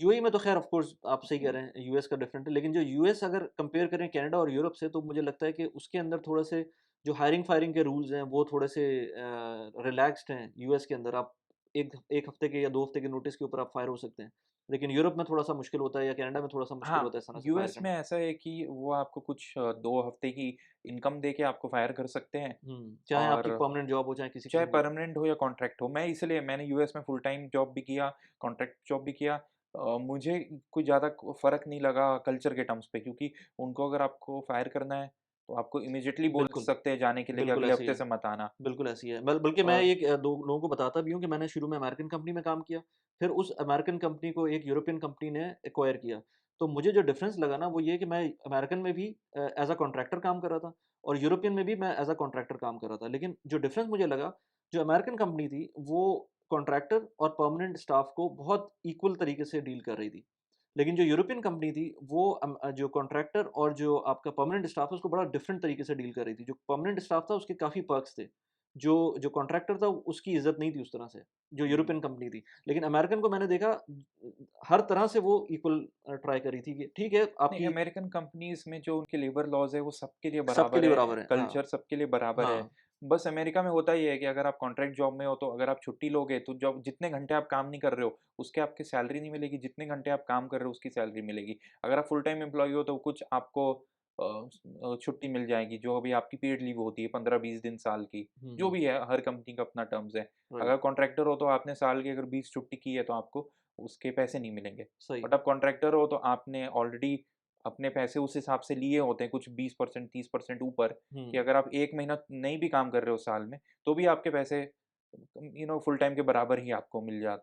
UAE में तो ख़ैर ऑफ़ कोर्स आप सही कह रहे हैं, यूएस का डिफरेंट है, लेकिन जो यूएस अगर कंपेयर करें कनाडा और यूरोप से, तो मुझे लगता है कि उसके अंदर थोड़े-से जो हायरिंग-फायरिंग के रूल्स हैं, वो थोड़े-से रिलैक्स्ड हैं। यूएस के अंदर आप 1 हफ़्ते के या 2 हफ़्ते के नोटिस के ऊपर आप फायर हो सकते हैं। लेकिन यूरोप में थोड़ा-सा मुश्किल होता है या कनाडा में थोड़ा-सा मुश्किल हाँ, होता है इस तरह से फायर यूएस में करना। ऐसा है कि वो आपको कुछ 2 हफ्ते की इनकम देके आपको फायर कर सकते हैं चाहे आपकी और परमानेंट जॉब हो, चाहे किसी चाहे किस्म की परमानेंट हो या कॉन्ट्रैक्ट हो। मैंने यूएस में फुल टाइम जॉब भी किया, कॉन्ट्रैक्ट जॉब भी किया। मुझे कोई ज़्यादा क फ़र्क नहीं लगा कल्चर के टर्म्स पे क्योंकि उनको अगर आपको फायर करना है, तो आपको इमीडिएटली बोल बिल्कुल, सकते हैं जाने के लिए कि बिल्कुल अगले ऐसी हफ्ते है। से मत आना। बिल्कुल ऐसी है। बल्कि मैं और ये 2 लोगों को बताता भी हूँ कि मैंने शुरू में अमेरिकन कंपनी में काम किया, फिर उस अमेरिकन कंपनी को एक यूरोपियन कंपनी ने एक्वायर किया। तो मुझे जो डिफरेंस लगा ना वो ये है कि मैं अमेरिकन में भी एज़ अ कॉन्ट्रैक्टर काम कर रहा था और यूरोपियन में भी मैं एज़ अ कॉन्ट्रैक्टर काम कर रहा था। लेकिन जो डिफरेंस मुझे लगा, जो अमेरिकन कंपनी थी वो कॉन्ट्रैक्टर और परमानेंट स्टाफ को बहुत इक्वल तरीके से डील कर रही थी। लेकिन जो यूरोपियन कंपनी थी वो जो कॉन्ट्रैक्टर और जो आपका परमानेंट स्टाफ है उसको बड़ा डिफरेंट तरीके से डील कर रही थी। जो परमानेंट स्टाफ था उसके काफ़ी पर्क्स थे। जो जो कॉन्ट्रैक्टर था उसकी इज़्ज़त नहीं थी उस तरह से, जो हुँ। यूरोपियन कंपनी थी। लेकिन अमेरिकन को मैंने देखा हर तरह से वो इक्वल ट्राई कर रही थी कि ठीक है नहीं, आपकी अमेरिकन कंपनीज़ में जो उनके लेबर लॉज़ है, वो सबके लिए सबके बराबर लिए है, बराबर है। हाँ, कल्चर सबके लिए बराबर है। हाँ। बस अमेरिका में होता ये है कि अगर आप कॉन्ट्रैक्ट जॉब में हो, तो अगर आप छुट्टी लोगे, तो जॉब जितने घंटे आप काम नहीं कर रहे हो, उसके आपकी सैलरी नहीं मिलेगी, जितने घंटे आप काम कर रहे हो, उसकी सैलरी मिलेगी। अगर आप फुल टाइम एम्प्लॉयी हो, तो कुछ आपको छुट्टी मिल जाएगी, जो अभी आपकी पेड लीव होती है 15-20 दिन साल की, हुँ, जो हुँ। भी है, हर कंपनी का अपना टर्म्स है। राइट, अगर कॉन्ट्रैक्टर हो, तो आपने साल की अगर 20 छुट्टी की है, तो आपको उसके पैसे नहीं मिलेंगे। सही। बट आप कॉन्ट्रैक्टर हो, तो आपने ऑलरेडी अपने पैसे उस हिसाब से लिए होते हैं कुछ 20% 30% ऊपर कि हुँ। अगर आप 1 महीना नहीं भी काम कर रहे हो साल में, तो भी आपके पैसे फुल टाइम के बराबर ही आपको मिल जाते